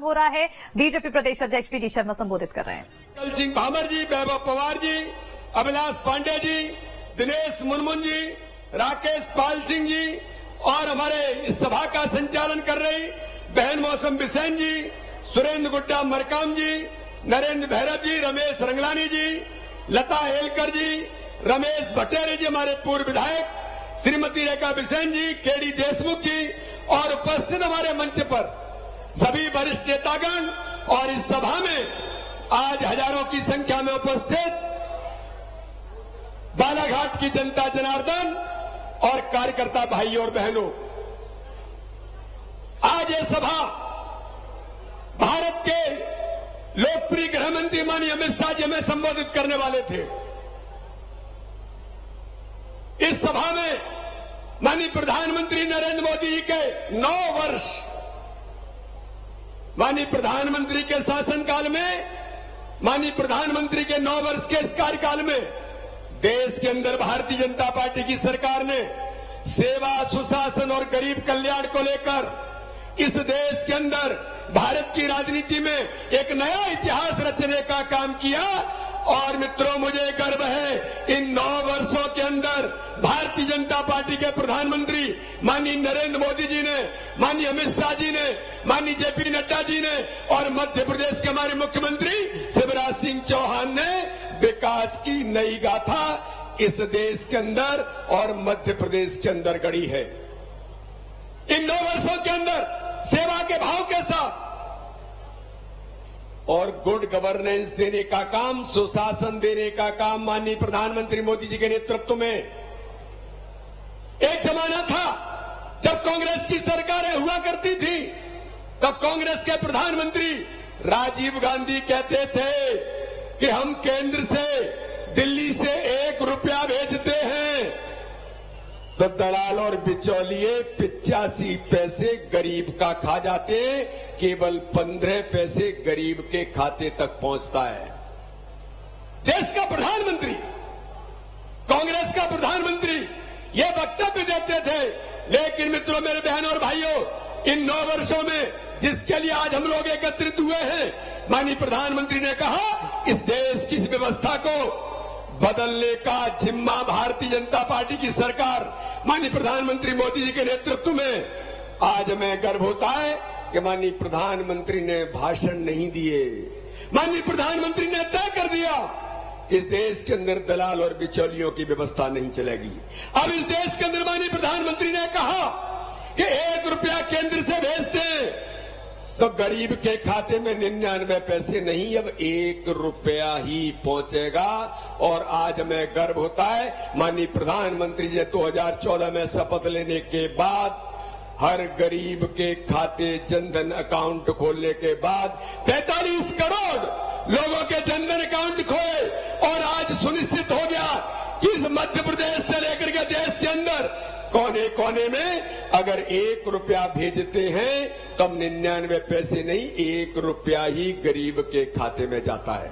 हो रहा है। बीजेपी प्रदेश अध्यक्ष पीडी शर्मा संबोधित कर रहे हैं। कल सिंह भामर जी, वैभव पवार जी, अभिलाष पांडे जी, दिनेश मुर्मू जी, राकेश पाल सिंह जी और हमारे इस सभा का संचालन कर रही बहन मौसम बिसेन जी, सुरेंद्र गुड्डा मरकाम जी, नरेंद्र भैरव जी, रमेश रंगलानी जी, लता हेलकर जी, रमेश भट्टेरे जी, हमारे पूर्व विधायक, श्रीमती रेखा बिसेन जी, केडी देशमुख जी और उपस्थित हमारे मंच पर सभी वरिष्ठ नेतागण और इस सभा में आज हजारों की संख्या में उपस्थित बालाघाट की जनता जनार्दन और कार्यकर्ता भाइयों और बहनों, आज ये सभा भारत के लोकप्रिय गृह मंत्री माननीय अमित शाह जी हमें संबोधित करने वाले थे। इस सभा में माननीय प्रधानमंत्री नरेंद्र मोदी जी के 9 वर्ष, माननीय प्रधानमंत्री के शासनकाल में, माननीय प्रधानमंत्री के 9 वर्ष के इस कार्यकाल में देश के अंदर भारतीय जनता पार्टी की सरकार ने सेवा, सुशासन और गरीब कल्याण को लेकर इस देश के अंदर भारत की राजनीति में एक नया इतिहास रचने का काम किया। और मित्रों, मुझे गर्व है इन 9 वर्षों के अंदर भारतीय जनता पार्टी के प्रधानमंत्री माननीय नरेंद्र मोदी जी ने, माननीय अमित शाह जी ने, माननीय जेपी नड्डा जी ने और मध्य प्रदेश के हमारे मुख्यमंत्री शिवराज सिंह चौहान ने विकास की नई गाथा इस देश के अंदर और मध्य प्रदेश के अंदर गढ़ी है। इन 9 वर्षों के अंदर सेवा के भाव के साथ और गुड गवर्नेंस देने का काम, सुशासन देने का काम माननीय प्रधानमंत्री मोदी जी के नेतृत्व में। एक जमाना था जब कांग्रेस की सरकारें हुआ करती थी, तब कांग्रेस के प्रधानमंत्री राजीव गांधी कहते थे कि हम केंद्र से, दिल्ली से 1 रुपया भेजते हैं तो दलाल और बिचौलिए 85 पैसे गरीब का खा जाते, केवल 15 पैसे गरीब के खाते तक पहुंचता है। देश का प्रधानमंत्री, कांग्रेस का प्रधानमंत्री ये वक्तव्य देते थे। लेकिन मित्रों, मेरे बहनों और भाइयों, इन 9 वर्षों में जिसके लिए आज हम लोग एकत्रित हुए हैं, माननीय प्रधानमंत्री ने कहा इस देश की इस व्यवस्था को बदलने का जिम्मा भारतीय जनता पार्टी की सरकार माननीय प्रधानमंत्री मोदी जी के नेतृत्व में। आज हमें गर्व होता है कि माननीय प्रधानमंत्री ने भाषण नहीं दिए, माननीय प्रधानमंत्री ने तय कर दिया इस देश के अंदर दलाल और बिचौलियों की व्यवस्था नहीं चलेगी। अब इस देश के अंदर माननीय प्रधानमंत्री ने कहा कि 1 रुपया केंद्र से भेजते हैं तो गरीब के खाते में 99 पैसे नहीं, अब 1 रुपया ही पहुंचेगा। और आज हमें गर्व होता है माननीय प्रधानमंत्री जी 2014 में शपथ लेने के बाद हर गरीब के खाते जनधन अकाउंट खोलने के बाद 45 करोड़ लोगों के जनधन अकाउंट खोले और आज सुनिश्चित हो गया कि इस मध्य प्रदेश से लेकर के देश के अंदर कोने कोने में अगर 1 रुपया भेजते हैं तो 99 पैसे नहीं, 1 रुपया ही गरीब के खाते में जाता है।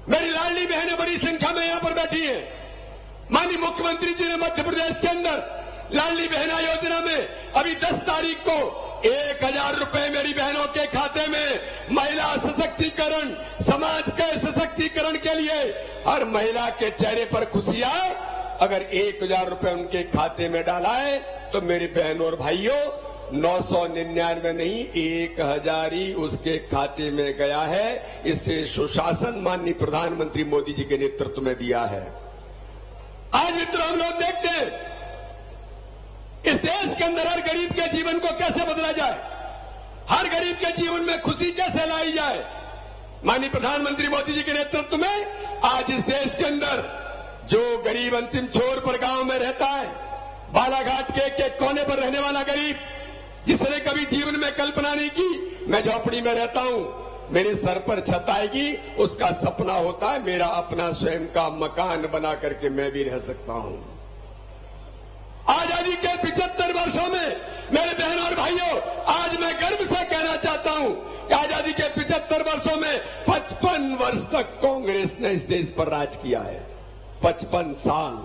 मेरी लाडली बहनें बड़ी संख्या में यहां पर बैठी हैं। माननीय मुख्यमंत्री जी ने मध्य प्रदेश के अंदर लाडली बहना योजना में अभी 10 तारीख को 1000 रुपए मेरी बहनों के खाते में, महिला सशक्तिकरण, समाज के सशक्तिकरण के लिए हर महिला के चेहरे पर खुशी आए। अगर 1000 रुपए उनके खाते में डाला है तो मेरी बहनों और भाइयों 999 नहीं, 1000 ही उसके खाते में गया है। इससे सुशासन माननीय प्रधानमंत्री मोदी जी के नेतृत्व में दिया है। आज मित्रों, हम लोग देखते हैं इस देश के अंदर हर गरीब के जीवन को कैसे बदला जाए, हर गरीब के जीवन में खुशी कैसे लाई जाए। माननीय प्रधानमंत्री मोदी जी के नेतृत्व में आज इस देश के अंदर जो गरीब अंतिम छोर पर गांव में रहता है, बालाघाट के एक कोने पर रहने वाला गरीब जिसने कभी जीवन में कल्पना नहीं की मैं झोपड़ी में रहता हूं, मेरे सर पर छत आएगी, उसका सपना होता है मेरा अपना स्वयं का मकान बना करके मैं भी रह सकता हूं। आजादी के 75 वर्षों में मेरे बहनों और भाइयों, आज मैं गर्व से कहना चाहता हूं कि आजादी के 75 वर्षों में 55 वर्ष तक कांग्रेस ने इस देश पर राज किया है। 55 साल,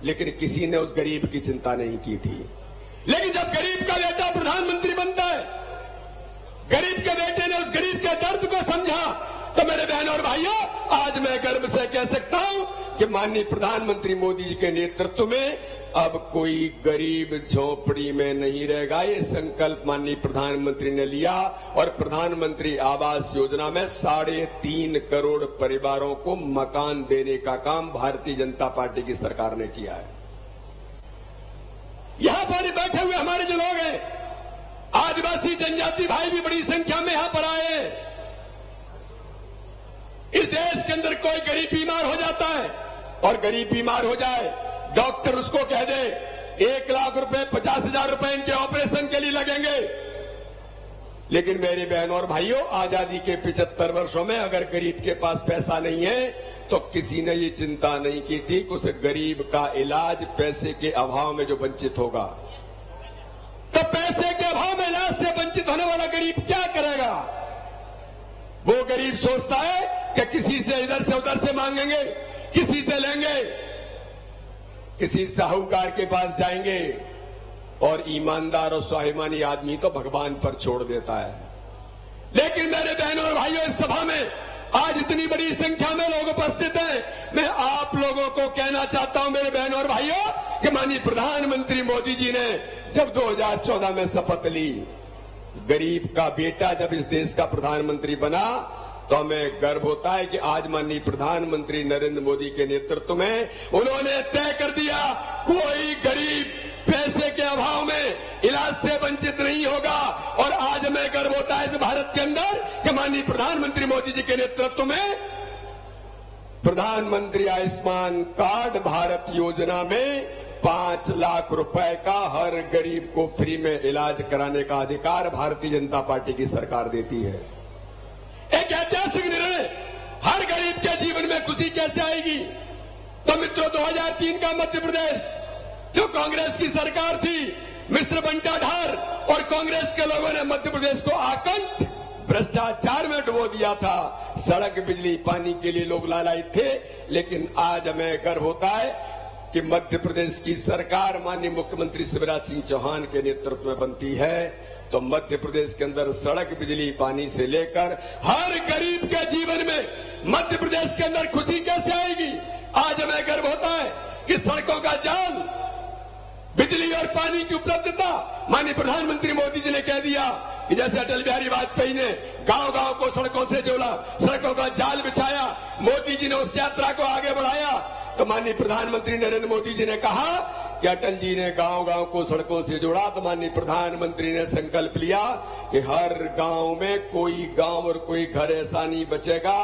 लेकिन किसी ने उस गरीब की चिंता नहीं की थी। लेकिन जब गरीब का बेटा प्रधानमंत्री बनता है, समझा। तो मेरे बहनों और भाइयों, आज मैं गर्व से कह सकता हूं कि माननीय प्रधानमंत्री मोदी जी के नेतृत्व में अब कोई गरीब झोपड़ी में नहीं रहेगा। ये संकल्प माननीय प्रधानमंत्री ने लिया और प्रधानमंत्री आवास योजना में 3.5 करोड़ परिवारों को मकान देने का काम भारतीय जनता पार्टी की सरकार ने किया है। यहां पर बैठे हुए हमारे जो लोग हैं, आदिवासी जनजाति भाई भी बड़ी संख्या में यहां पर आए हैं। इस देश के अंदर कोई गरीब बीमार हो जाता है और गरीब बीमार हो जाए, डॉक्टर उसको कह दे 1 लाख रुपए 50,000 रुपए इनके ऑपरेशन के लिए लगेंगे। लेकिन मेरे बहनों और भाइयों, आजादी के 75 वर्षों में अगर गरीब के पास पैसा नहीं है तो किसी ने ये चिंता नहीं की थी कि उस गरीब का इलाज पैसे के अभाव में जो वंचित होगा। तो पैसे के अभाव में इलाज से वंचित होने वाला गरीब क्या करेगा? वो गरीब सोचता है कि किसी से इधर से उधर से मांगेंगे, किसी से लेंगे, किसी साहूकार के पास जाएंगे और ईमानदार और स्वाभिमानी आदमी तो भगवान पर छोड़ देता है। लेकिन मेरे बहनों और भाइयों, इस सभा में आज इतनी बड़ी संख्या में लोग उपस्थित हैं। मैं आप लोगों को कहना चाहता हूं मेरे बहनों और भाइयों कि माननीय प्रधानमंत्री मोदी जी ने जब 2014 में शपथ ली, गरीब का बेटा जब इस देश का प्रधानमंत्री बना, तो हमें गर्व होता है कि आज माननीय प्रधानमंत्री नरेंद्र मोदी के नेतृत्व में उन्होंने तय कर दिया कोई गरीब पैसे के अभाव में इलाज से वंचित नहीं होगा। और आज हमें गर्व होता है इस भारत के अंदर कि माननीय प्रधानमंत्री मोदी जी के नेतृत्व में प्रधानमंत्री आयुष्मान कार्ड भारत योजना में 5 लाख रुपए का हर गरीब को फ्री में इलाज कराने का अधिकार भारतीय जनता पार्टी की सरकार देती है। एक ऐतिहासिक निर्णय। हर गरीब के जीवन में खुशी कैसे आएगी? तो मित्रों, 2003 का मध्य प्रदेश जो कांग्रेस की सरकार थी, मिस्र बंटाढार और कांग्रेस के लोगों ने मध्य प्रदेश को आकंठ भ्रष्टाचार में डुबो दिया था। सड़क, बिजली, पानी के लिए लोग लालायित थे। लेकिन आज हमें गर्व होता है कि मध्य प्रदेश की सरकार माननीय मुख्यमंत्री शिवराज सिंह चौहान के नेतृत्व में बनती है। तो मध्य प्रदेश के अंदर सड़क, बिजली, पानी से लेकर हर गरीब के जीवन में मध्य प्रदेश के अंदर खुशी कैसे आएगी? आज हमें गर्व होता है कि सड़कों का जाल, बिजली और पानी की उपलब्धता माननीय प्रधानमंत्री मोदी जी ने कह दिया कि जैसे अटल बिहारी वाजपेयी ने गांव-गांव को सड़कों से जोड़ा, सड़कों का जाल बिछाया, मोदी जी ने उस यात्रा को आगे बढ़ाया। तो माननीय प्रधानमंत्री नरेंद्र मोदी जी ने कहा कि अटल जी ने गांव-गांव को सड़कों से जोड़ा, तो माननीय प्रधानमंत्री ने संकल्प लिया कि हर गांव में कोई गांव और कोई घर ऐसा नहीं बचेगा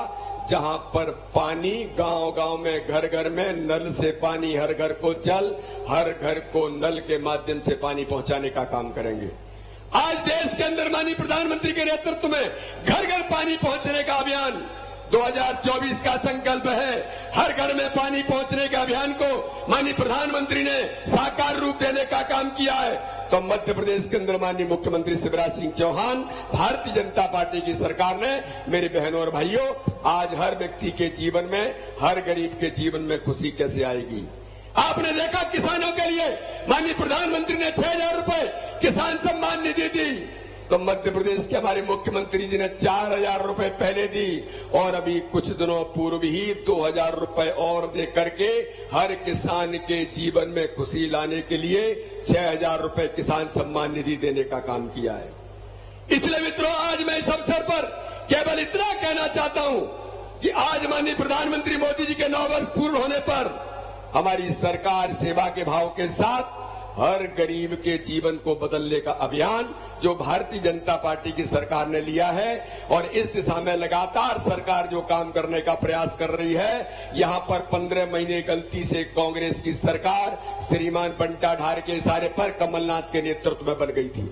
जहां पर पानी गांव-गांव में, घर-घर में नल से पानी, हर घर को जल, हर घर को नल के माध्यम से पानी पहुंचाने का काम करेंगे। आज देश के अंदर माननीय प्रधानमंत्री के नेतृत्व में घर घर पानी पहुंचने का अभियान 2024 का संकल्प है। हर घर में पानी पहुंचने के अभियान को माननीय प्रधानमंत्री ने साकार रूप देने का काम किया है। तो मध्य प्रदेश के अंदर माननीय मुख्यमंत्री शिवराज सिंह चौहान, भारतीय जनता पार्टी की सरकार ने, मेरे बहनों और भाइयों, आज हर व्यक्ति के जीवन में, हर गरीब के जीवन में खुशी कैसे आएगी? आपने देखा किसानों के लिए माननीय प्रधानमंत्री ने 6,000 रुपए किसान सम्मान निधि दी। तो मध्य प्रदेश के हमारे मुख्यमंत्री जी ने 4,000 रुपए पहले दी और अभी कुछ दिनों पूर्व ही 2,000 रुपए और दे करके हर किसान के जीवन में खुशी लाने के लिए 6,000 रुपए किसान सम्मान निधि देने का काम किया है। इसलिए मित्रों, आज मैं इस अवसर पर केवल इतना कहना चाहता हूं कि आज माननीय प्रधानमंत्री मोदी जी के 9 वर्ष पूर्ण होने पर हमारी सरकार सेवा के भाव के साथ हर गरीब के जीवन को बदलने का अभियान जो भारतीय जनता पार्टी की सरकार ने लिया है, और इस दिशा में लगातार सरकार जो काम करने का प्रयास कर रही है। यहां पर 15 महीने गलती से कांग्रेस की सरकार श्रीमान बंटाढार के इशारे पर कमलनाथ के नेतृत्व में बन गई थी।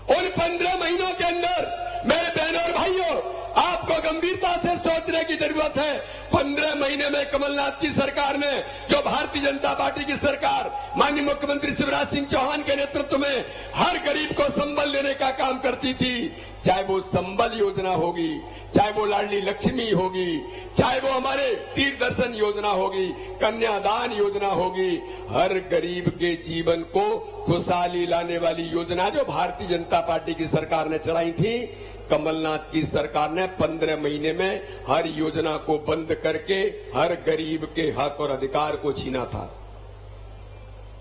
उन 15 महीनों के अंदर मेरे बहनों और भाइयों, आपको गंभीरता से सोचने की जरूरत है। 15 महीने में कमलनाथ की सरकार ने, जो भारतीय जनता पार्टी की सरकार माननीय मुख्यमंत्री शिवराज सिंह चौहान के नेतृत्व में हर गरीब को संबल देने का काम करती थी, चाहे वो संबल योजना होगी, चाहे वो लाडली लक्ष्मी होगी, चाहे वो हमारे तीर्थ दर्शन योजना होगी, कन्यादान योजना होगी, हर गरीब के जीवन को खुशहाली लाने वाली योजना जो भारतीय जनता पार्टी की सरकार ने चलाई थी, कमलनाथ की सरकार ने 15 महीने में हर योजना को बंद करके हर गरीब के हक और अधिकार को छीना था।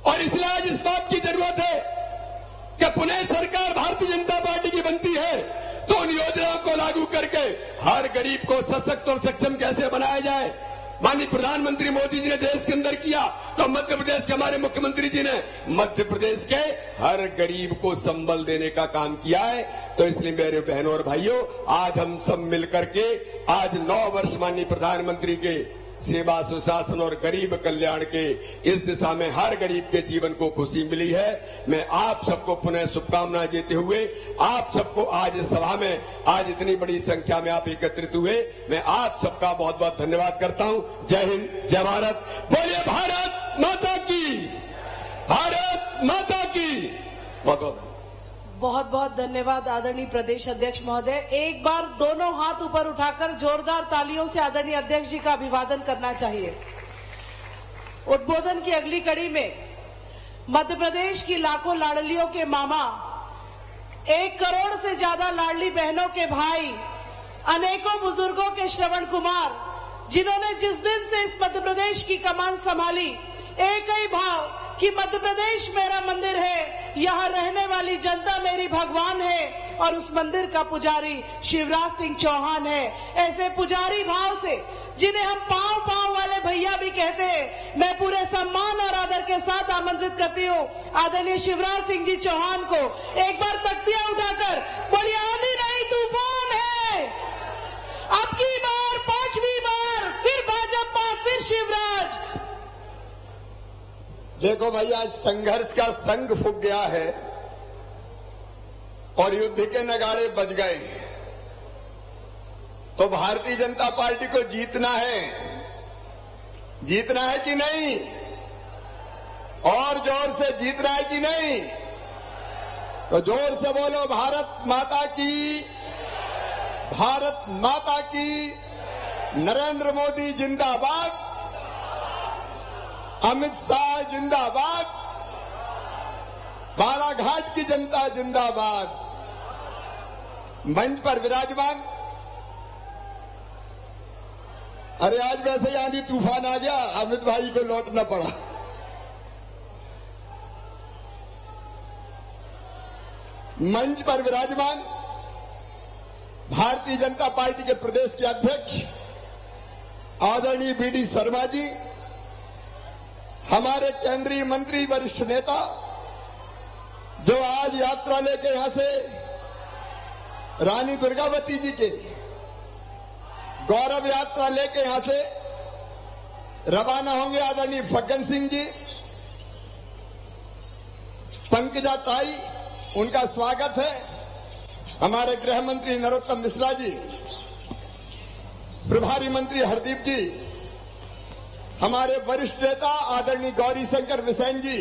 और इसलिए आज इस बात की जरूरत है कि पुनः सरकार भारतीय जनता पार्टी की बनती है तो उन योजनाओं को लागू करके हर गरीब को सशक्त और सक्षम कैसे बनाया जाए। माननीय प्रधानमंत्री मोदी जी ने देश के अंदर किया तो मध्य प्रदेश के हमारे मुख्यमंत्री जी ने मध्य प्रदेश के हर गरीब को संबल देने का काम किया है। तो इसलिए मेरे बहनों और भाइयों, आज हम सब मिलकर के आज 9 वर्ष माननीय प्रधानमंत्री के सेवा सुशासन और गरीब कल्याण के इस दिशा में हर गरीब के जीवन को खुशी मिली है। मैं आप सबको पुनः शुभकामनाएं देते हुए आप सबको आज इस सभा में आज इतनी बड़ी संख्या में आप एकत्रित हुए, मैं आप सबका बहुत बहुत धन्यवाद करता हूं। जय हिंद, जय भारत, बोलिए भारत माता की, भारत माता की। बहुत बहुत धन्यवाद आदरणीय प्रदेश अध्यक्ष महोदय। एक बार दोनों हाथ ऊपर उठाकर जोरदार तालियों से आदरणीय अध्यक्ष जी का अभिवादन करना चाहिए। उद्बोधन की अगली कड़ी में मध्य प्रदेश की लाखों लाडलियों के मामा, 1 करोड़ से ज्यादा लाडली बहनों के भाई, अनेकों बुजुर्गों के श्रवण कुमार, जिन्होंने जिस दिन से इस मध्य प्रदेश की कमान संभाली, एक ही भाव कि मध्य प्रदेश मेरा मंदिर है, यहाँ रहने वाली जनता मेरी भगवान है और उस मंदिर का पुजारी शिवराज सिंह चौहान है। ऐसे पुजारी भाव से जिन्हें हम पांव पांव वाले भैया भी कहते हैं, मैं पूरे सम्मान और आदर के साथ आमंत्रित करती हूँ आदरणीय शिवराज सिंह जी चौहान को। एक बार तख्तियां उठाकर बोलिए, आंधी नहीं तूफान है। अब की बार 5वीं बार फिर भाजपा, फिर शिवराज। देखो भैया, संघर्ष का संग फूंक गया है और युद्ध के नगाड़े बज गए। तो भारतीय जनता पार्टी को जीतना है, जीतना है कि नहीं? और जोर से जीतना है कि नहीं? तो जोर से बोलो, भारत माता की, भारत माता की। नरेंद्र मोदी जिंदाबाद, अमित शाह जिंदाबाद, बालाघाट की जनता जिंदाबाद। मंच पर विराजमान, अरे आज वैसे ही आंधी तूफान आ गया, अमित भाई को लौटना पड़ा। मंच पर विराजमान भारतीय जनता पार्टी के प्रदेश के अध्यक्ष आदरणीय बीडी शर्मा जी, हमारे केंद्रीय मंत्री वरिष्ठ नेता जो आज यात्रा लेके यहां से रानी दुर्गावती जी के गौरव यात्रा लेके यहां से रवाना होंगे, आदरणीय फग्गन सिंह जी, पंकजा ताई, उनका स्वागत है। हमारे गृह मंत्री नरोत्तम मिश्रा जी, प्रभारी मंत्री हरदीप जी, हमारे वरिष्ठ नेता आदरणीय गौरी शंकर बिसेन जी,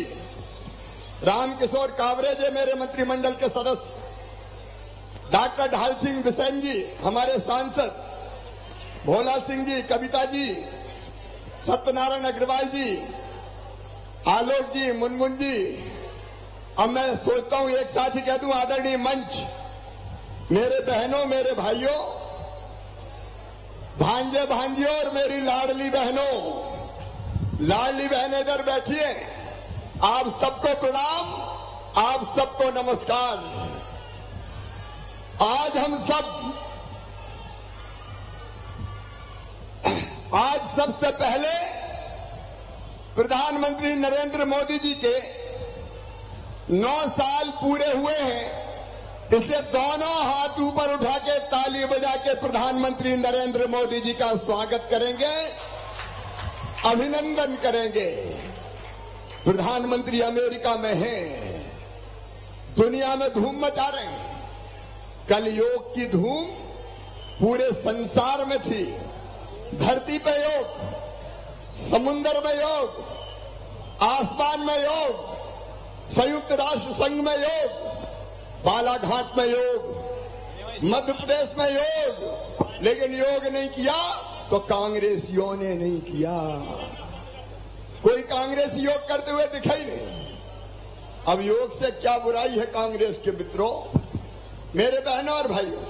रामकिशोर कावरे जी मेरे मंत्रिमंडल के सदस्य, डॉक्टर ढाल सिंह बिसेन जी हमारे सांसद, भोला सिंह जी, कविता जी, सत्यनारायण अग्रवाल जी, आलोक जी, मुनमुन जी। अब मैं सोचता हूं एक साथ ही कह दूं, आदरणीय मंच, मेरे बहनों, मेरे भाइयों, भांजे भांजियों और मेरी लाडली बहनों, लाडली बहनें इधर बैठिए। आप सबको प्रणाम, आप सबको नमस्कार। आज सबसे पहले प्रधानमंत्री नरेंद्र मोदी जी के 9 साल पूरे हुए हैं, इसलिए दोनों हाथ ऊपर उठा के ताली बजा के प्रधानमंत्री नरेंद्र मोदी जी का स्वागत करेंगे, अभिनंदन करेंगे। प्रधानमंत्री अमेरिका में हैं, दुनिया में धूम मचा रहे हैं। कल योग की धूम पूरे संसार में थी। धरती पे योग, समुद्र में योग, आसमान में योग, संयुक्त राष्ट्र संघ में योग, बालाघाट में योग, मध्य प्रदेश में योग। लेकिन योग नहीं किया तो कांग्रेसियों ने नहीं किया। कोई कांग्रेसी योग करते हुए दिखाई नहीं। अब योग से क्या बुराई है कांग्रेस के मित्रों, मेरे बहनों और भाइयों।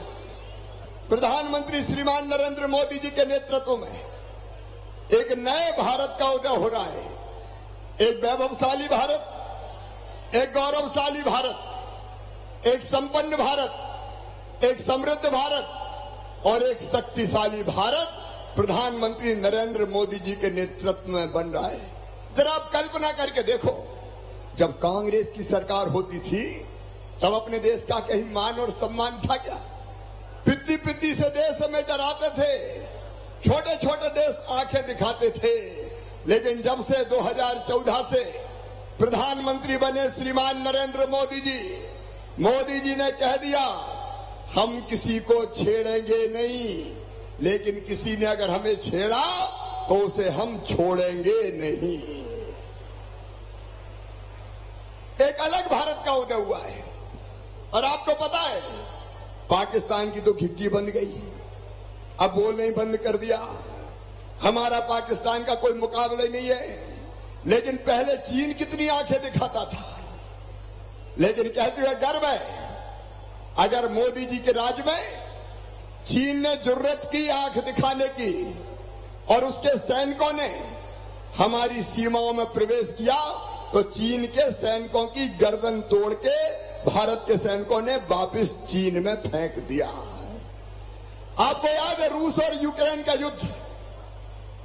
प्रधानमंत्री श्रीमान नरेंद्र मोदी जी के नेतृत्व में एक नए भारत का उदय हो रहा है। एक वैभवशाली भारत, एक गौरवशाली भारत, एक संपन्न भारत, एक समृद्ध भारत और एक शक्तिशाली भारत प्रधानमंत्री नरेंद्र मोदी जी के नेतृत्व में बन रहा है। जरा आप कल्पना करके देखो, जब कांग्रेस की सरकार होती थी तब अपने देश का कहीं मान और सम्मान था क्या? पिद्दी पिद्दी से देश हमें डराते थे, छोटे छोटे देश आंखें दिखाते थे। लेकिन जब से 2014 से प्रधानमंत्री बने श्रीमान नरेंद्र मोदी जी ने कह दिया हम किसी को छेड़ेंगे नहीं, लेकिन किसी ने अगर हमें छेड़ा तो उसे हम छोड़ेंगे नहीं। एक अलग भारत का उदय हुआ है। और आपको पता है पाकिस्तान की तो खिड़की बंद गई, अब बोलना ही बंद कर दिया। हमारा पाकिस्तान का कोई मुकाबला ही नहीं है। लेकिन पहले चीन कितनी आंखें दिखाता था, लेकिन कहते हुए गर्व है, अगर मोदी जी के राज में चीन ने जुर्रत की आंख दिखाने की और उसके सैनिकों ने हमारी सीमाओं में प्रवेश किया तो चीन के सैनिकों की गर्दन तोड़ के भारत के सैनिकों ने वापस चीन में फेंक दिया। आपको याद है रूस और यूक्रेन का युद्ध,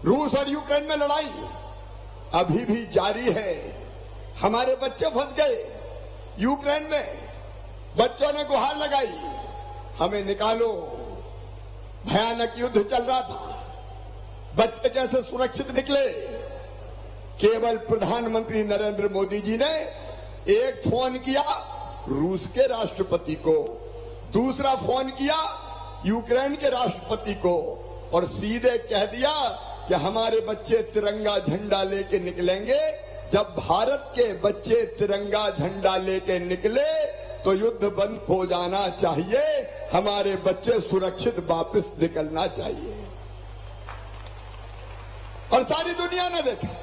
रूस और यूक्रेन में लड़ाई अभी भी जारी है। हमारे बच्चे फंस गए यूक्रेन में, बच्चों ने गुहार लगाई हमें निकालो। भयानक युद्ध चल रहा था, बच्चे कैसे सुरक्षित निकले? केवल प्रधानमंत्री नरेंद्र मोदी जी ने एक फोन किया रूस के राष्ट्रपति को, दूसरा फोन किया यूक्रेन के राष्ट्रपति को और सीधे कह दिया कि हमारे बच्चे तिरंगा झंडा लेके निकलेंगे। जब भारत के बच्चे तिरंगा झंडा लेके निकले तो युद्ध बंद हो जाना चाहिए, हमारे बच्चे सुरक्षित वापस निकलना चाहिए। और सारी दुनिया ने देखा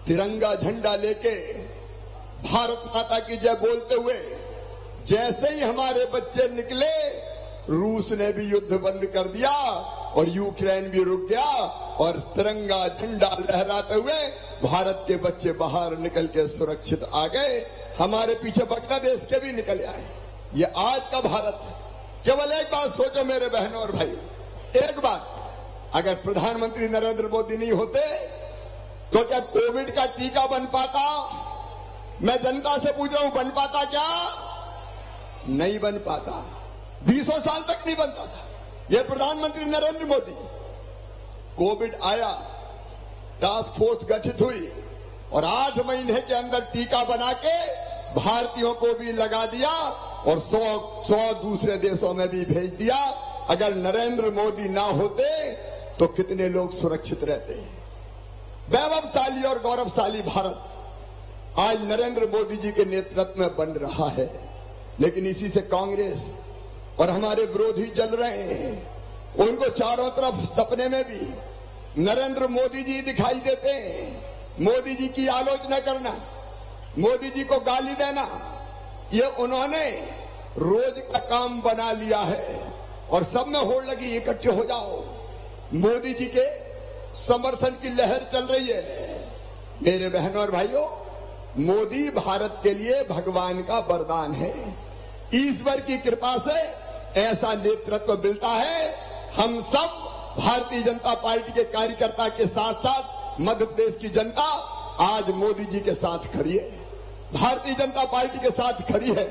तिरंगा झंडा लेके भारत माता की जय बोलते हुए जैसे ही हमारे बच्चे निकले, रूस ने भी युद्ध बंद कर दिया और यूक्रेन भी रुक गया और तिरंगा झंडा लहराते हुए भारत के बच्चे बाहर निकल के सुरक्षित आ गए। हमारे पीछे बांग्लादेश के भी निकल आए। ये आज का भारत है। केवल एक बात सोचो मेरे बहनों और भाई, एक बात, अगर प्रधानमंत्री नरेंद्र मोदी नहीं होते तो क्या कोविड का टीका बन पाता? मैं जनता से पूछ रहा हूं, बन पाता क्या? नहीं बन पाता। 20 साल तक नहीं बनता था। यह प्रधानमंत्री नरेंद्र मोदी, कोविड आया, टास्क फोर्स गठित हुई और 8 महीने के अंदर टीका बना के भारतीयों को भी लगा दिया और 100 दूसरे देशों में भी भेज दिया। अगर नरेंद्र मोदी ना होते तो कितने लोग सुरक्षित रहते। वैभवशाली और गौरवशाली भारत आज नरेंद्र मोदी जी के नेतृत्व में बन रहा है। लेकिन इसी से कांग्रेस और हमारे विरोधी जल रहे हैं। उनको चारों तरफ सपने में भी नरेंद्र मोदी जी दिखाई देते हैं। मोदी जी की आलोचना करना, मोदी जी को गाली देना, ये उन्होंने रोज का काम बना लिया है। और सब में होड़ लगी, इकट्ठे हो जाओ, मोदी जी के समर्थन की लहर चल रही है। मेरे बहनों और भाइयों, मोदी भारत के लिए भगवान का वरदान है। ईश्वर की कृपा से ऐसा नेतृत्व मिलता है। हम सब भारतीय जनता पार्टी के कार्यकर्ता के साथ साथ मध्य प्रदेश की जनता आज मोदी जी के साथ खड़ी है, भारतीय जनता पार्टी के साथ खड़ी है।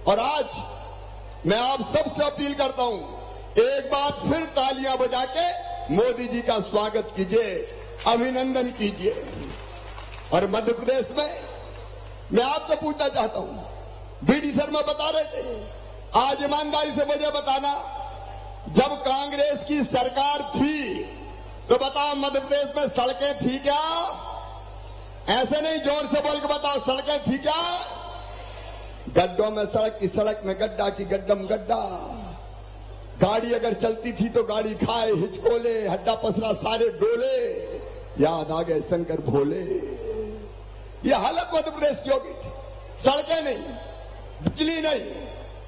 और आज मैं आप सबसे अपील करता हूं, एक बार फिर तालियां बजा के मोदी जी का स्वागत कीजिए, अभिनंदन कीजिए। और मध्य प्रदेश में मैं आपसे पूछना चाहता हूं, बीडी शर्मा बता रहे थे, आज ईमानदारी से मुझे बताना, जब कांग्रेस की सरकार थी तो बताओ मध्य प्रदेश में सड़कें थी क्या? ऐसे नहीं, जोर से बोल के बताओ, सड़कें थी क्या? गड्ढों में सड़क की सड़क में गड्ढा की गड्ढम गड्ढा। गाड़ी अगर चलती थी तो गाड़ी खाए, हिचकोले, हड्डा पसरा सारे डोले, याद आ गए शंकर भोले। ये हालत मध्य प्रदेश की हो गई थी। सड़कें नहीं, बिजली नहीं,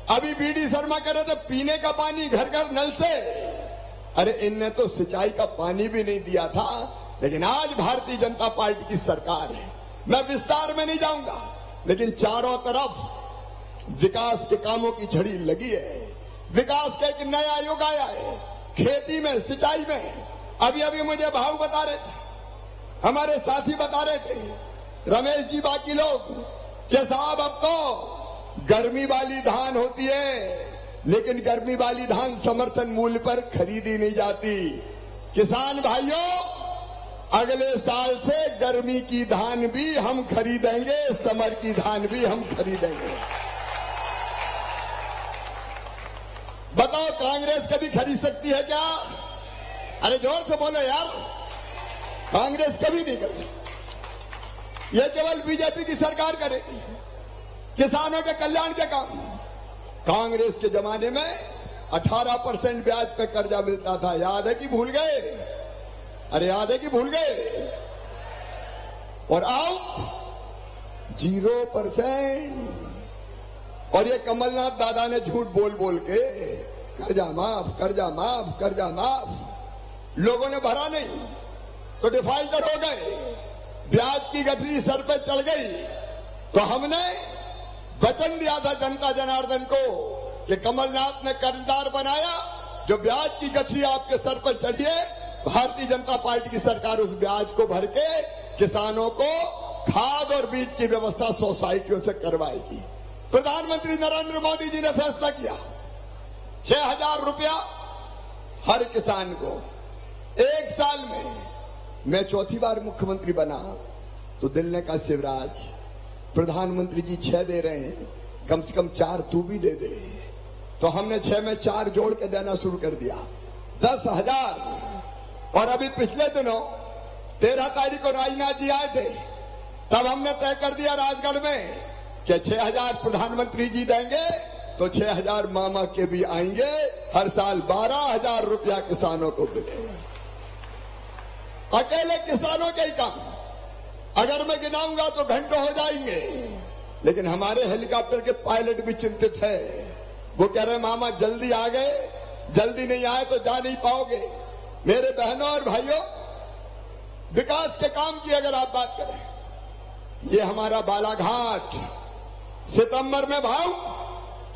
अभी बीडी शर्मा कह रहे थे पीने का पानी घर घर नल से। अरे इनने तो सिंचाई का पानी भी नहीं दिया था। लेकिन आज भारतीय जनता पार्टी की सरकार है। मैं विस्तार में नहीं जाऊंगा, लेकिन चारों तरफ विकास के कामों की झड़ी लगी है। विकास का एक नया युग आया है, खेती में, सिंचाई में। अभी अभी मुझे भाव बता रहे थे, हमारे साथी बता रहे थे, रमेश जी, बाकी लोग, कि साहब अब तो गर्मी वाली धान होती है, लेकिन गर्मी वाली धान समर्थन मूल्य पर खरीदी नहीं जाती। किसान भाइयों, अगले साल से गर्मी की धान भी हम खरीदेंगे, समर की धान भी हम खरीदेंगे। बताओ, कांग्रेस कभी खरीद सकती है क्या? अरे जोर से बोलो यार, कांग्रेस कभी नहीं कर सकती। यह केवल बीजेपी की सरकार करेगी किसानों के कल्याण के काम। कांग्रेस के जमाने में 18% ब्याज पे कर्जा मिलता था, याद है कि भूल गए? अरे याद है कि भूल गए? और अब 0%। और ये कमलनाथ दादा ने झूठ बोल बोल के कर्जा माफ, कर्जा माफ, कर्जा माफ, लोगों ने भरा नहीं तो डिफॉल्टर हो गए, ब्याज की गठरी सर पे चढ़ गई। तो हमने वचन दिया था जनता जनार्दन को कि कमलनाथ ने कर्जदार बनाया, जो ब्याज की गठरी आपके सर पर चढ़ी है, भारतीय जनता पार्टी की सरकार उस ब्याज को भर के किसानों को खाद और बीज की व्यवस्था सोसाइटियों से करवाएगी। प्रधानमंत्री नरेंद्र मोदी जी ने फैसला किया 6,000 रुपया हर किसान को एक साल में। मैं चौथी बार मुख्यमंत्री बना तो दिल ने कहा, शिवराज, प्रधानमंत्री जी 6 दे रहे हैं, कम से कम 4 तू भी दे दे। तो हमने 6 में 4 जोड़ के देना शुरू कर दिया, 10,000। और अभी पिछले दिनों 13 तारीख को राजनाथ जी आए थे, तब हमने तय कर दिया राजगढ़ में कि 6,000 प्रधानमंत्री जी देंगे तो 6,000 मामा के भी आएंगे। हर साल 12,000 रुपया किसानों को मिलेगा। अकेले किसानों के ही काम अगर मैं गिनाऊंगा तो घंटों हो जाएंगे। लेकिन हमारे हेलीकॉप्टर के पायलट भी चिंतित है। वो कह रहे, मामा जल्दी आ गए, जल्दी नहीं आए तो जा नहीं पाओगे। मेरे बहनों और भाइयों, विकास के काम की अगर आप बात करें, ये हमारा बालाघाट, सितंबर में भाव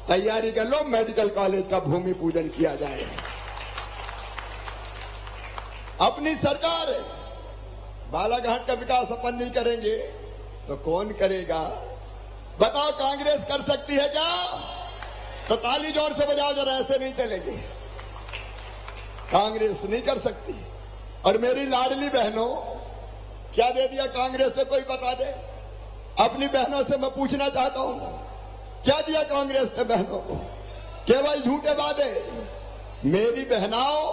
तैयारी कर लो, मेडिकल कॉलेज का भूमि पूजन किया जाएगा। अपनी सरकार है, बालाघाट का विकास अपन नहीं करेंगे तो कौन करेगा? बताओ, कांग्रेस कर सकती है क्या? तो ताली जोर से बजाओ जरा, ऐसे नहीं चलेगी। कांग्रेस नहीं कर सकती। और मेरी लाडली बहनों, क्या दे दिया कांग्रेस से? कोई बता दे। अपनी बहनों से मैं पूछना चाहता हूं, क्या दिया कांग्रेस ने बहनों को? केवल झूठे वादे। मेरी बहनाओं,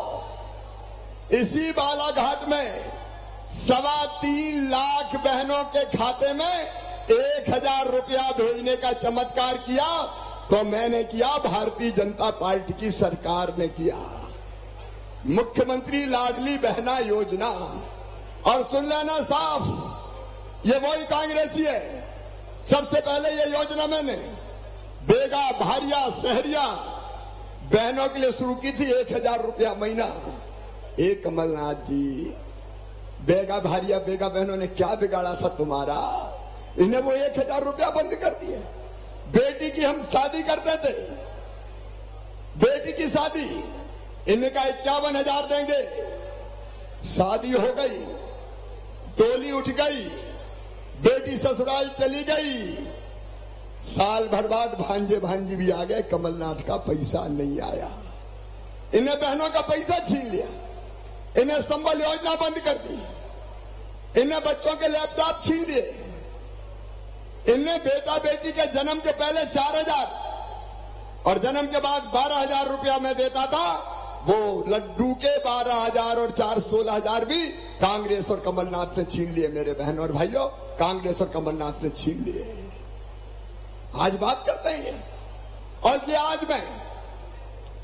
इसी बालाघाट में 3.25 लाख बहनों के खाते में 1,000 रुपया भेजने का चमत्कार किया तो मैंने किया, भारतीय जनता पार्टी की सरकार ने किया। मुख्यमंत्री लाडली बहना योजना। और सुन लेना साफ, ये वही कांग्रेसी है। सबसे पहले ये योजना मैंने बेगा, भारिया, सहरिया बहनों के लिए शुरू की थी, 1,000 रुपया महीना। एक कमलनाथ जी, बेगा भारिया बेगा बहनों ने क्या बिगाड़ा था तुम्हारा? इन्हें वो 1,000 रुपया बंद कर दिए। बेटी की हम शादी करते थे, बेटी की शादी, इन्हें का 51,000 देंगे। शादी हो गई, डोली उठ गई, बेटी ससुराल चली गई, साल भर बाद भांजे भांजी भी आ गए, कमलनाथ का पैसा नहीं आया। इन्हें बहनों का पैसा छीन लिया, इन्हें संबल योजना बंद कर दी, इन्हें बच्चों के लैपटॉप छीन लिए, इन्हें बेटा बेटी के जन्म के पहले 4,000 और जन्म के बाद 12,000 रुपया मैं देता था, वो लड्डू के 12,000 और 4 16,000 भी कांग्रेस और कमलनाथ ने छीन लिए। मेरे बहन और भाइयों, कांग्रेस और कमलनाथ ने छीन लिए। आज बात करते हैं ये, और ये आज मैं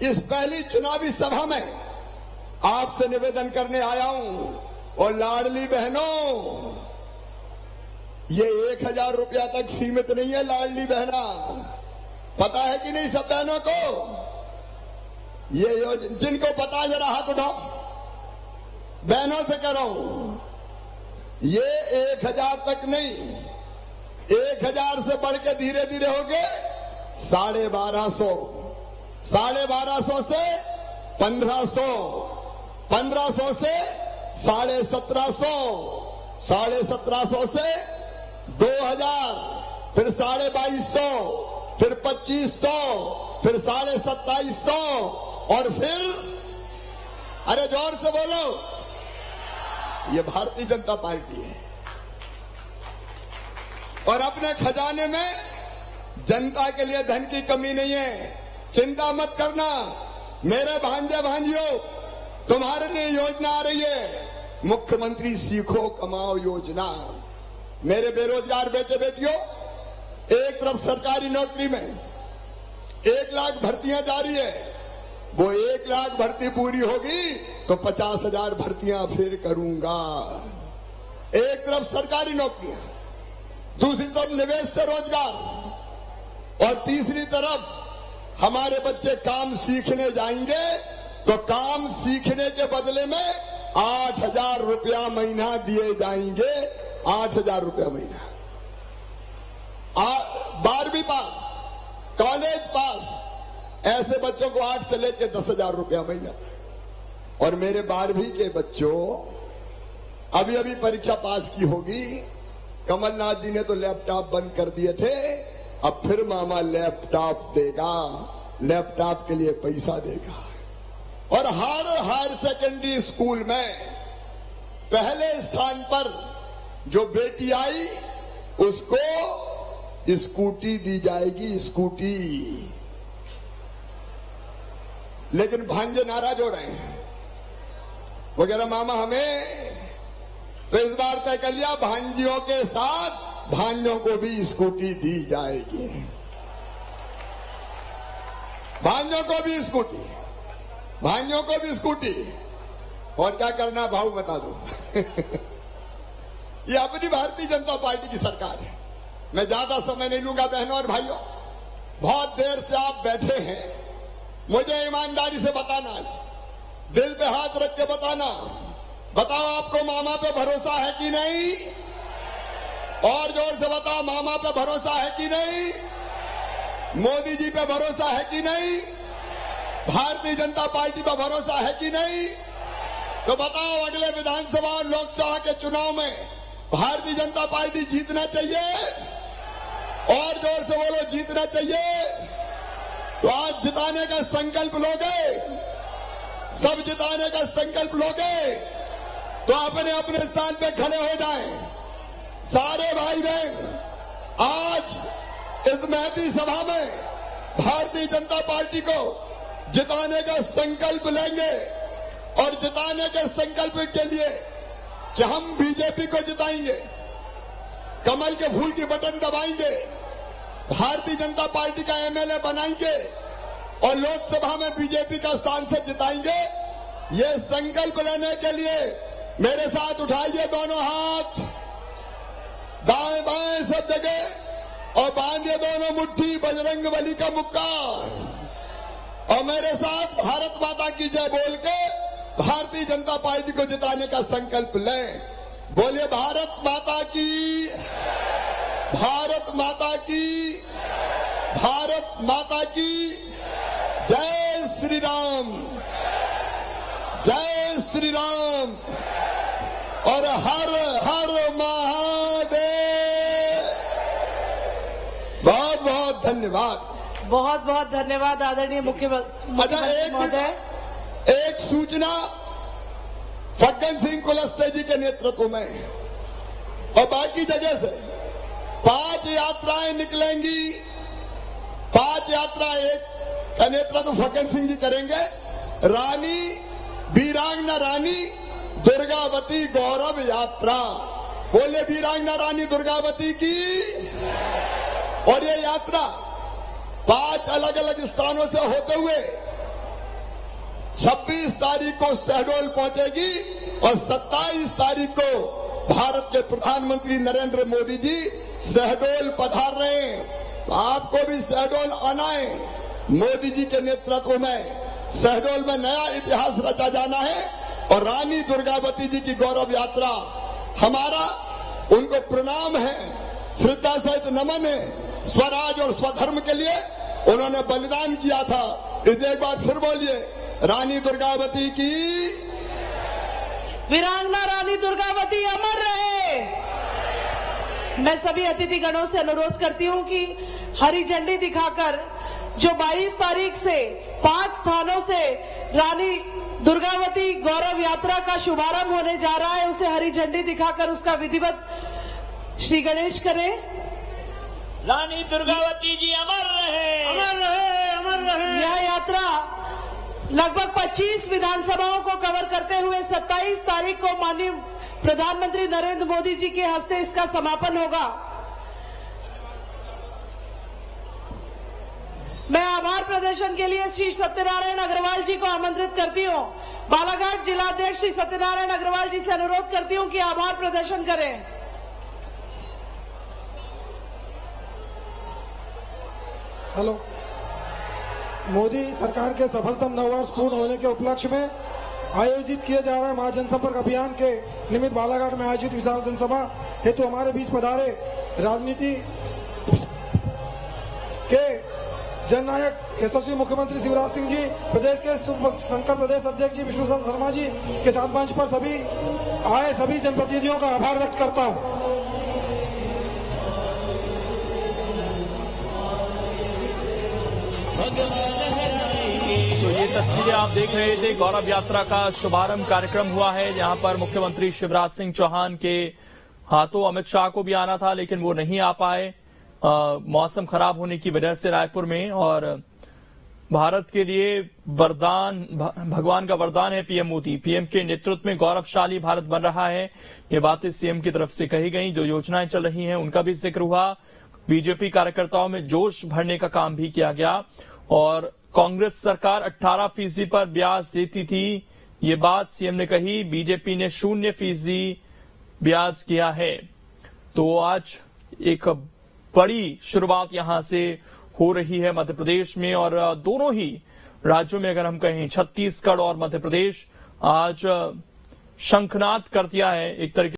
इस पहली चुनावी सभा में आपसे निवेदन करने आया हूं। और लाडली बहनों, ये 1,000 रुपया तक सीमित नहीं है। लाडली बहना, पता है कि नहीं सब बहनों को? ये योजना जिनको पता है जरा हाथ उठाओ। बहनों से कह रहा हूं, ये 1000 तक नहीं, 1000 से बढ़ के धीरे धीरे हो गए 1250, 1250 से 1500, 1500 से 1750, 1750 से 2000, फिर 2250, फिर 2500, फिर 2750 और फिर, अरे जोर से बोलो, ये भारतीय जनता पार्टी है। और अपने खजाने में जनता के लिए धन की कमी नहीं है। चिंता मत करना मेरे भांजे भांजियों, तुम्हारे लिए योजना आ रही है, मुख्यमंत्री सीखो कमाओ योजना। मेरे बेरोजगार बेटे बेटियों, एक तरफ सरकारी नौकरी में 1 लाख भर्तियां जारी है, वो 1 लाख भर्ती पूरी होगी तो 50,000 भर्तियां फिर करूंगा। एक तरफ सरकारी नौकरियां, दूसरी तरफ निवेश से रोजगार, और तीसरी तरफ हमारे बच्चे काम सीखने जाएंगे तो काम सीखने के बदले में 8,000 रुपया महीना दिए जाएंगे। 8,000 रुपया महीना। 12वीं पास, कॉलेज पास, ऐसे बच्चों को 8 से लेकर 10,000 रुपया महीना। और मेरे 12वीं के बच्चों अभी अभी परीक्षा पास की होगी, कमलनाथ जी ने तो लैपटॉप बंद कर दिए थे, अब फिर मामा लैपटॉप देगा, लैपटॉप के लिए पैसा देगा। और हर हायर सेकेंडरी स्कूल में पहले स्थान पर जो बेटी आई उसको स्कूटी दी जाएगी, स्कूटी। लेकिन भांजे नाराज हो रहे हैं, वो कह रहे मामा हमें, तो इस बार तय कर लिया भांजियों के साथ भांजों को भी स्कूटी दी जाएगी। भांजों को भी स्कूटी, भांजों को भी स्कूटी। और क्या करना भाव बता दो। ये अपनी भारतीय जनता पार्टी की सरकार है। मैं ज्यादा समय नहीं लूंगा बहनों और भाइयों, बहुत देर से आप बैठे हैं, मुझे ईमानदारी से बताना, दिल पे हाथ रख के बताना, बताओ आपको मामा पे भरोसा है कि नहीं? और जोर से बताओ, मामा पे भरोसा है कि नहीं? मोदी जी पे भरोसा है कि नहीं? भारतीय जनता पार्टी पे भरोसा है कि नहीं? तो बताओ, अगले विधानसभा और लोकसभा के चुनाव में भारतीय जनता पार्टी जीतना चाहिए? और जोर से बोलो, जीतना चाहिए। तो आज जिताने का संकल्प लोगे, सब जिताने का संकल्प लोगे, तो अपने अपने स्थान पे खड़े हो जाएं। सारे भाई बहन आज इस महती सभा में भारतीय जनता पार्टी को जिताने का संकल्प लेंगे। और जिताने के संकल्प के लिए कि हम बीजेपी को जिताएंगे, कमल के फूल की बटन दबाएंगे, भारतीय जनता पार्टी का एमएलए बनाएंगे और लोकसभा में बीजेपी का सांसद जिताएंगे। ये संकल्प लेने के लिए मेरे साथ उठाइए दोनों हाथ, दाएं बाएं सब जगह, और बांधिए दोनों मुट्ठी बजरंगबली का मुक्का, और मेरे साथ भारत माता की जय बोल के भारतीय जनता पार्टी को जिताने का संकल्प लें। बोलिए भारत माता की, भारत माता की, भारत माता की जय श्री राम, जय श्री राम, और हर हर महादेव। बहुत बहुत धन्यवाद। बहुत बहुत धन्यवाद आदरणीय मुख्यमंत्री महोदय। एक सूचना फग्गन सिंह कुलस्ते जी के नेतृत्व में और बाकी जगह से 5 यात्राएं निकलेंगी। 5 यात्रा, एक का नेतृत्व फग्गन सिंह जी करेंगे। रानी, वीरांगना रानी दुर्गावती गौरव यात्रा। बोले वीरांगना रानी दुर्गावती की। और ये यात्रा 5 अलग अलग स्थानों से होते हुए 26 तारीख को शहडोल पहुंचेगी और 27 तारीख को भारत के प्रधानमंत्री नरेंद्र मोदी जी शहडोल पधार रहे हैं। तो आपको भी शहडोल आना है। मोदी जी के नेतृत्व में शहडोल में नया इतिहास रचा जाना है और रानी दुर्गावती जी की गौरव यात्रा हमारा उनको प्रणाम है, श्रद्धा सहित नमन है। स्वराज और स्वधर्म के लिए उन्होंने बलिदान किया था। इसे एक बार फिर बोलिए, रानी दुर्गावती की, वीरांगना रानी दुर्गावती अमर रहे। मैं सभी अतिथि गणों से अनुरोध करती हूं कि हरी झंडी दिखाकर जो 22 तारीख से 5 स्थानों से रानी दुर्गावती गौरव यात्रा का शुभारंभ होने जा रहा है, उसे हरी झंडी दिखाकर उसका विधिवत श्री गणेश करें। रानी दुर्गावती जी अमर रहे, अमर रहे, अमर रहे। यह यात्रा लगभग 25 विधानसभाओं को कवर करते हुए 27 तारीख को माननीय प्रधानमंत्री नरेंद्र मोदी जी के हस्ते इसका समापन होगा। मैं आभार प्रदर्शन के लिए श्री सत्यनारायण अग्रवाल जी को आमंत्रित करती हूं। बालाघाट जिलाध्यक्ष श्री सत्यनारायण अग्रवाल जी से अनुरोध करती हूं कि आभार प्रदर्शन करें। हेलो। मोदी सरकार के सफलतम 9 वर्ष पूर्ण होने के उपलक्ष्य में आयोजित किए जा रहे महाजनसंपर्क अभियान के निमित्त बालाघाट में आयोजित विशाल जनसभा हेतु हमारे बीच पधारे राजनीति के जननायक यशस्वी मुख्यमंत्री शिवराज सिंह जी, प्रदेश के संघ प्रदेश अध्यक्ष जी विष्णु शर्मा जी के साथ मंच पर सभी जनप्रतिनिधियों का आभार व्यक्त करता हूं। तो ये तस्वीरें आप देख रहे थे, गौरव यात्रा का शुभारंभ कार्यक्रम हुआ है, जहां पर मुख्यमंत्री शिवराज सिंह चौहान के हाथों अमित शाह को भी आना था, लेकिन वो नहीं आ पाए मौसम खराब होने की वजह से रायपुर में। और भारत के लिए वरदान, भगवान का वरदान है पीएम मोदी। पीएम के नेतृत्व में गौरवशाली भारत बन रहा है, ये बातें सीएम की तरफ से कही गई। जो योजनाएं चल रही हैं उनका भी जिक्र हुआ। बीजेपी कार्यकर्ताओं में जोश भरने का काम भी किया गया। और कांग्रेस सरकार 18% पर ब्याज देती थी, ये बात सीएम ने कही। बीजेपी ने 0% ब्याज किया है। तो आज एक बड़ी शुरुआत यहां से हो रही है मध्य प्रदेश में। और दोनों ही राज्यों में अगर हम कहें, छत्तीसगढ़ और मध्य प्रदेश आज शंखनाद कर दिया है एक तरीके